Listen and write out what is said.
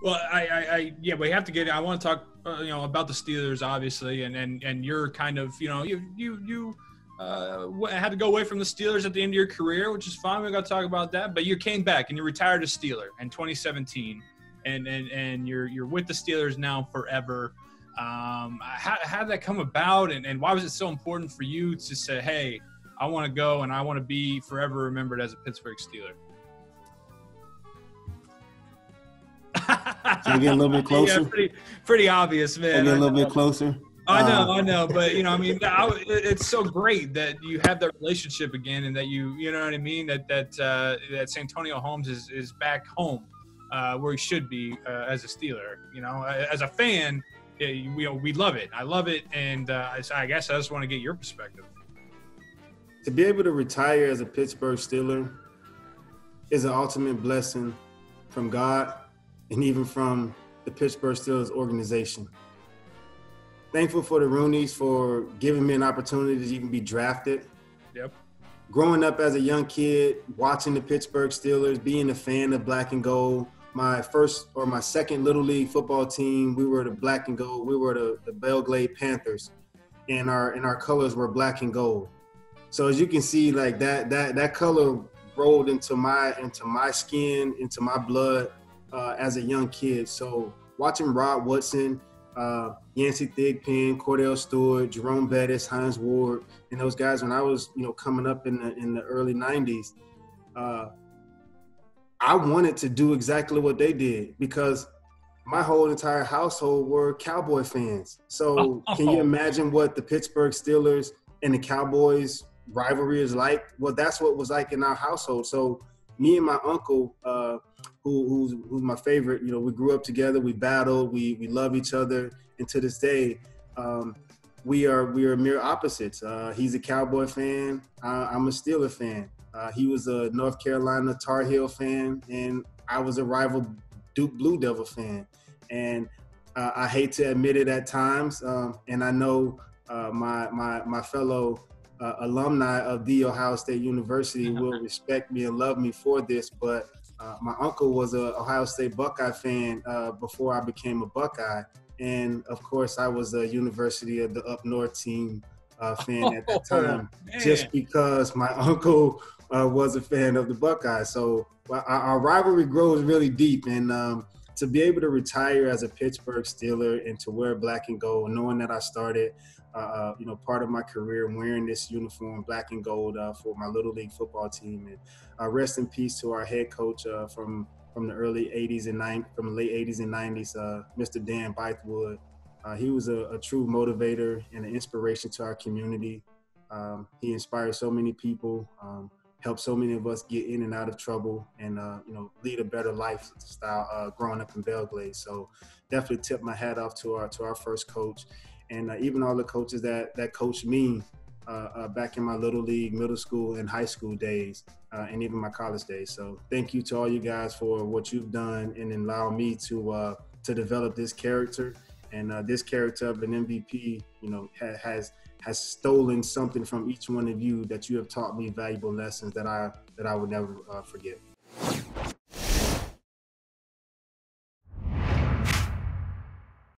Well, yeah, we have to get. I want to talk, about the Steelers, obviously, and you're kind of, had to go away from the Steelers at the end of your career, which is fine. We got to talk about that. But you came back and you retired a Steeler in 2017, and you're with the Steelers now forever. How did that come about, and why was it so important for you to say, hey, I want to go and I want to be forever remembered as a Pittsburgh Steeler? Can we get a little bit closer? Yeah, pretty obvious, man. Can we get a little bit closer? I know, but it's so great that you have that relationship again, and that you know what I mean. That Santonio Holmes is back home, where he should be as a Steeler. As a fan, we love it. I love it, and I guess I just want to get your perspective. To be able to retire as a Pittsburgh Steeler is an ultimate blessing from God and even from the Pittsburgh Steelers organization. Thankful for the Rooneys for giving me an opportunity to even be drafted. Yep. Growing up as a young kid, watching the Pittsburgh Steelers, being a fan of black and gold. My second Little League football team, we were the black and gold. We were the Belgrade Panthers, and our colors were black and gold. So as you can see, like that color rolled into my skin, into my blood as a young kid. So watching Rod Woodson, Yancey Thigpen, Cordell Stewart, Jerome Bettis, Hines Ward, and those guys when I was coming up in the early 90s, I wanted to do exactly what they did because my whole entire household were Cowboy fans. So can you imagine what the Pittsburgh Steelers and the Cowboys rivalry is like? Well, that's what it was like in our household. So me and my uncle, who's my favorite, we grew up together, we battled, we love each other, and to this day, we are mere opposites. He's a Cowboy fan, I'm a Steeler fan. He was a North Carolina Tar Heel fan, and I was a rival Duke Blue Devil fan. And I hate to admit it at times, and I know my fellow alumni of The Ohio State University will respect me and love me for this, but my uncle was a Ohio State Buckeye fan before I became a Buckeye. And of course, I was a University of the Up North team fan at that time, just because my uncle was a fan of the Buckeyes. So our rivalry grows really deep. And to be able to retire as a Pittsburgh Steeler and to wear black and gold, knowing that I started part of my career wearing this uniform, black and gold, for my Little League football team. And rest in peace to our head coach from the early 80s and from the late 80s and 90s, Mr. Dan Bythewood. He was a true motivator and an inspiration to our community. He inspired so many people, helped so many of us get in and out of trouble, and lead a better lifestyle growing up in Belgrade. So definitely tip my hat off to our first coach. And even all the coaches that coached me back in my Little League, middle school, and high school days, and even my college days. So thank you to all you guys for what you've done and allowing me to develop this character. And this character of an MVP, has stolen something from each one of you that you have taught me valuable lessons that I would never forget.